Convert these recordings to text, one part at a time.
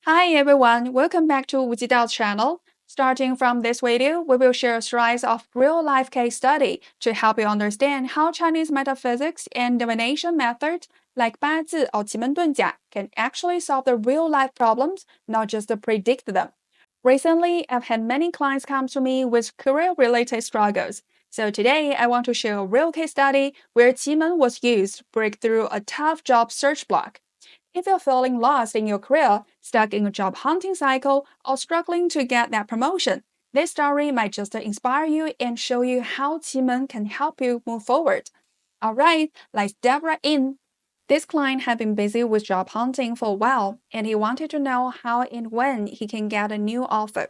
Hi everyone, welcome back to Wujidao channel. Starting from this video, we will share a series of real-life case study to help you understand how Chinese metaphysics and divination methods like 八字 or 奇门遁甲 can actually solve the real-life problems, not just predict them. Recently, I've had many clients come to me with career-related struggles. So today, I want to share a real case study where Qimen was used to break through a tough job search block. If you're feeling lost in your career, stuck in a job hunting cycle, or struggling to get that promotion, this story might just inspire you and show you how Qimen can help you move forward. All right, let's dive right in. This client had been busy with job hunting for a while, and he wanted to know how and when he can get a new offer.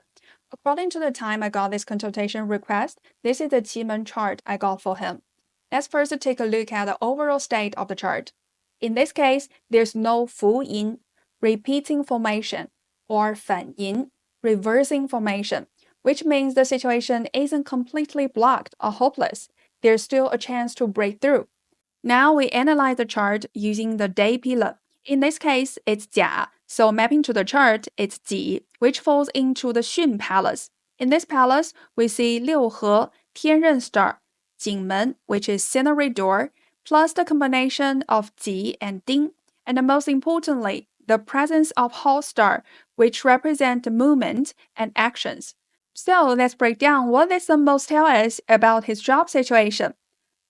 According to the time I got this consultation request, this is the Qimen chart I got for him. Let's first take a look at the overall state of the chart. In this case, there's no 福音, repeating formation, or 反音, reversing formation, which means the situation isn't completely blocked or hopeless. There's still a chance to break through. Now we analyze the chart using the day pillar. In this case, it's 甲, so mapping to the chart, it's 己, which falls into the Xun palace. In this palace, we see 六合, 天刃 star, 景门, which is scenery door, plus the combination of 己 and 丁, and most importantly, the presence of Hall star, which represent movement and actions. So let's break down what these symbols tell us about his job situation.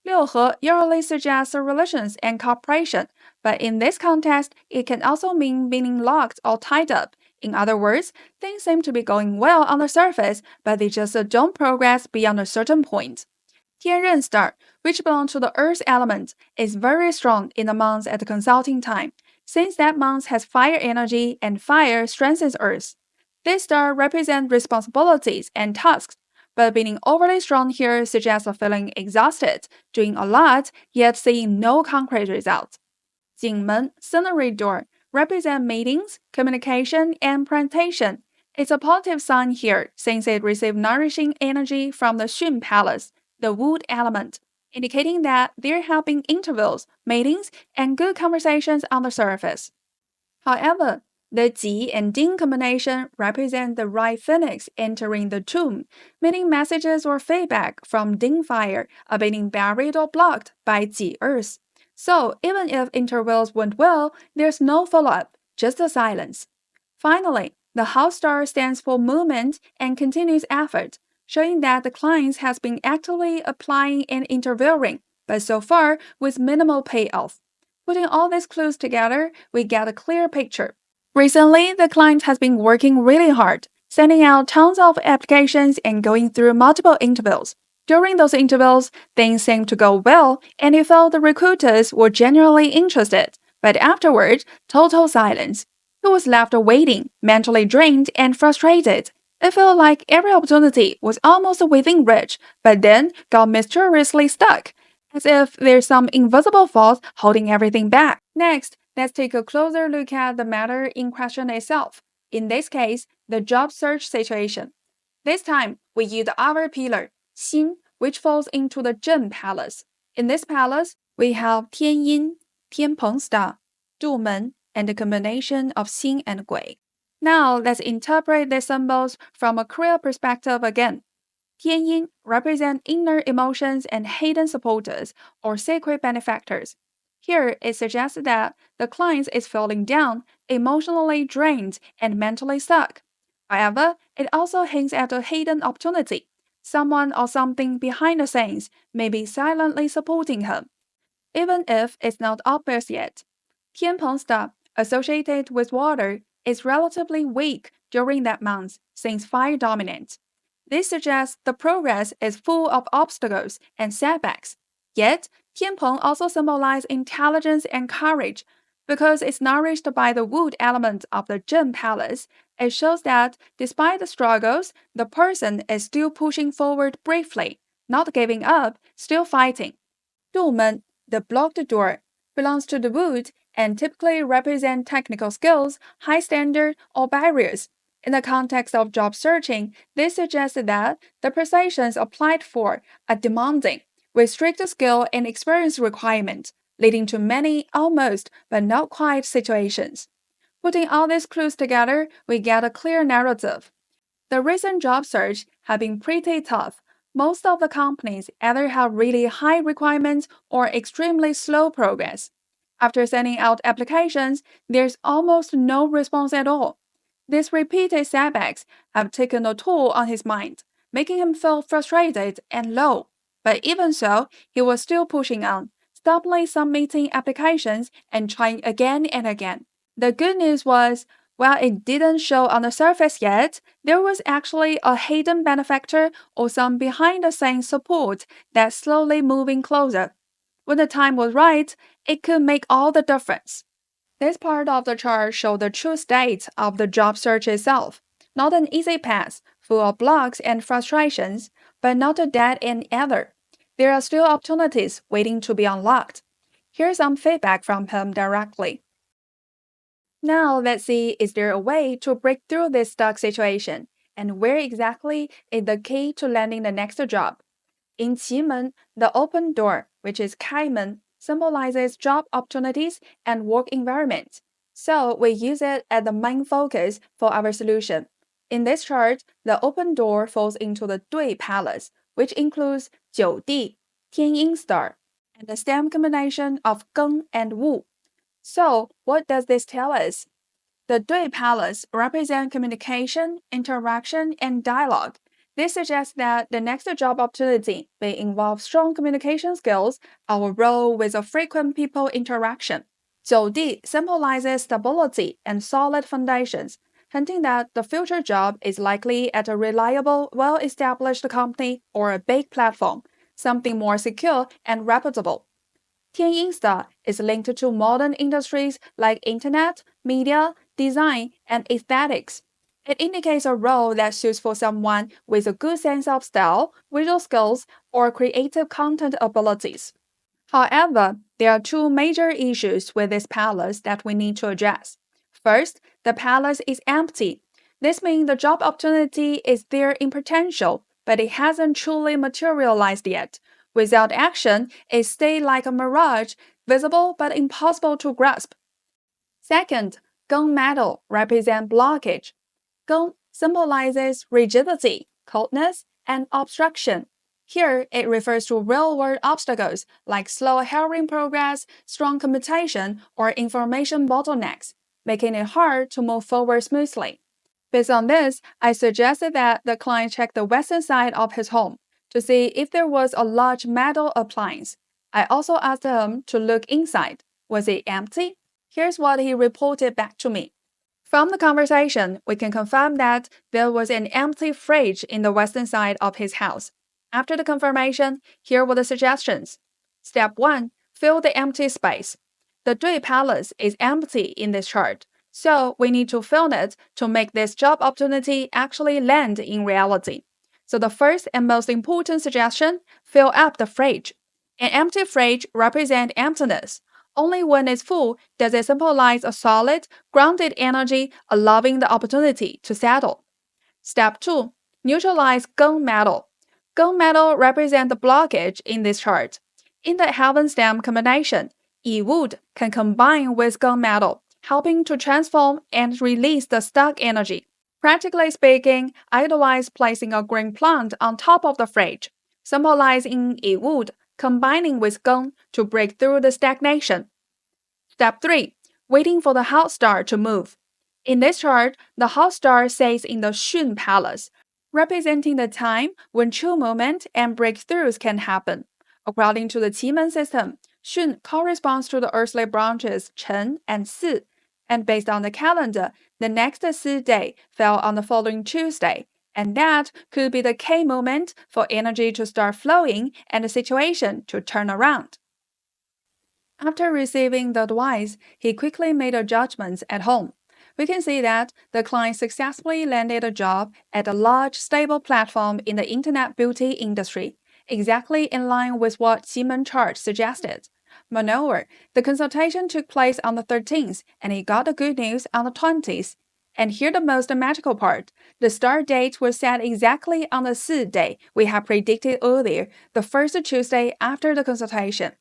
六合 usually suggests relations and cooperation, but in this context, it can also mean being locked or tied up. In other words, things seem to be going well on the surface, but they just don't progress beyond a certain point. 天刃 star, which belongs to the earth element, is very strong in the months at the consulting time, since that month has fire energy and fire strengthens earth. This star represents responsibilities and tasks, but being overly strong here suggests feeling exhausted, doing a lot, yet seeing no concrete results. 景门 scenery door represent meetings, communication, and presentation. It's a positive sign here since it received nourishing energy from the Xun palace, the wood element, indicating that there have been interviews, meetings, and good conversations on the surface. However, the Ji and Ding combination represent the right phoenix entering the tomb, meaning messages or feedback from Ding fire are being buried or blocked by Ji earth. So even if interviews went well, there's no follow-up, just a silence. Finally, the house star stands for movement and continuous effort, showing that the client has been actively applying and interviewing, but so far with minimal payoff. Putting all these clues together, we get a clear picture. Recently, the client has been working really hard, sending out tons of applications and going through multiple interviews. During those interviews, things seemed to go well, and he felt the recruiters were genuinely interested. But afterward, total silence. He was left waiting, mentally drained and frustrated. It felt like every opportunity was almost within reach, but then got mysteriously stuck, as if there's some invisible force holding everything back. Next, let's take a closer look at the matter in question itself. In this case, the job search situation. This time, we use the other pillar, Xin, which falls into the Zhen palace. In this palace, we have Tianyin, Tianpeng star, 杜门, and a combination of Xin and Gui. Now, let's interpret these symbols from a career perspective again. 天阴 represent inner emotions and hidden supporters or secret benefactors. Here, it suggests that the client is feeling down, emotionally drained, and mentally stuck. However, it also hints at a hidden opportunity. Someone or something behind the scenes may be silently supporting him, even if it's not obvious yet. 天蓬 star, associated with water, is relatively weak during that month since fire dominates. This suggests the progress is full of obstacles and setbacks. Yet, Tianpeng also symbolizes intelligence and courage. Because it's nourished by the wood element of the Zhen Palace, it shows that despite the struggles, the person is still pushing forward bravely, not giving up, still fighting. 杜门, the blocked door, belongs to the wood and typically represent technical skills, high standard, or barriers. In the context of job searching, this suggests that the positions applied for are demanding, with strict skill and experience requirements, leading to many almost but not quite situations. Putting all these clues together, we get a clear narrative. The recent job search have been pretty tough. Most of the companies either have really high requirements or extremely slow progress. After sending out applications, there's almost no response at all. These repeated setbacks have taken a toll on his mind, making him feel frustrated and low. But even so, he was still pushing on, stubbornly submitting applications and trying again and again. The good news was, while it didn't show on the surface yet, there was actually a hidden benefactor or some behind the scenes support that's slowly moving closer. When the time was right, it could make all the difference. This part of the chart shows the true state of the job search itself. Not an easy path, full of blocks and frustrations, but not a dead end either. There are still opportunities waiting to be unlocked. Here's some feedback from him directly. Now let's see, is there a way to break through this stuck situation? And where exactly is the key to landing the next job? In Qimen, the open door, which is Qimen, symbolizes job opportunities and work environments. So we use it as the main focus for our solution. In this chart, the open door falls into the Dui Palace, which includes 9地, Tianyin Star, and the stem combination of Geng and Wu. So, what does this tell us? The Dui Palace represent communication, interaction, and dialogue. This suggests that the next job opportunity may involve strong communication skills or role with a frequent people interaction. 9D symbolizes stability and solid foundations, hinting that the future job is likely at a reliable, well-established company or a big platform, something more secure and reputable. Tianyinsta is linked to modern industries like internet, media, design, and aesthetics. It indicates a role that suits for someone with a good sense of style, visual skills, or creative content abilities. However, there are two major issues with this palace that we need to address. First, the palace is empty. This means the job opportunity is there in potential, but it hasn't truly materialized yet. Without action, it stays like a mirage, visible but impossible to grasp. Second, gunmetal represents blockage. Gun symbolizes rigidity, coldness, and obstruction. Here, it refers to real-world obstacles like slow hiring progress, strong competition, or information bottlenecks, making it hard to move forward smoothly. Based on this, I suggested that the client check the western side of his home to see if there was a large metal appliance. I also asked him to look inside. Was it empty? Here's what he reported back to me. From the conversation, we can confirm that there was an empty fridge in the western side of his house. After the confirmation, here were the suggestions. Step 1. Fill the empty space. The Dui Palace is empty in this chart, so we need to fill it to make this job opportunity actually land in reality. So the first and most important suggestion, fill up the fridge. An empty fridge represents emptiness. Only when it's full does it symbolize a solid, grounded energy allowing the opportunity to settle. Step 2. Neutralize gunmetal. Gunmetal represents the blockage in this chart. In the heaven stem combination, wood can combine with gunmetal, helping to transform and release the stuck energy. Practically speaking, I advise placing a green plant on top of the fridge, symbolizing wood combining with gun to break through the stagnation. Step 3. Waiting for the hot star to move. In this chart, the hot star sits in the Xun Palace, representing the time when true movement and breakthroughs can happen. According to the Qimen system, Xun corresponds to the earthly branches Chen and Si, and based on the calendar, the next Si day fell on the following Tuesday, and that could be the key moment for energy to start flowing and the situation to turn around. After receiving the advice, he quickly made adjustments at home. We can see that the client successfully landed a job at a large, stable platform in the internet beauty industry, exactly in line with what Qimen chart suggested. Moreover, the consultation took place on the 13th, and he got the good news on the 20th. And here the most magical part. The start date was set exactly on the 4th day we had predicted earlier, the first Tuesday after the consultation.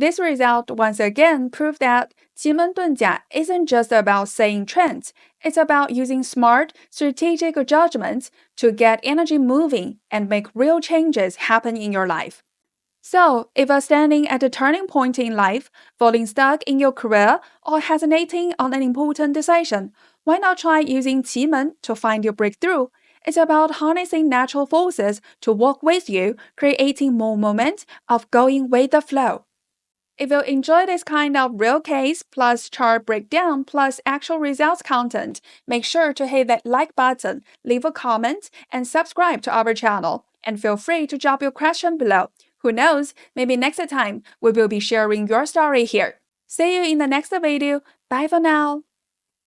This result once again proved that 奇门遁甲 isn't just about saying trends, it's about using smart, strategic judgments to get energy moving and make real changes happen in your life. So, if you're standing at a turning point in life, feeling stuck in your career, or hesitating on an important decision, why not try using Qimen to find your breakthrough? It's about harnessing natural forces to work with you, creating more moments of going with the flow. If you enjoy this kind of real case plus chart breakdown plus actual results content, make sure to hit that like button, leave a comment, and subscribe to our channel. And feel free to drop your question below. Who knows, maybe next time we will be sharing your story here. See you in the next video. Bye for now.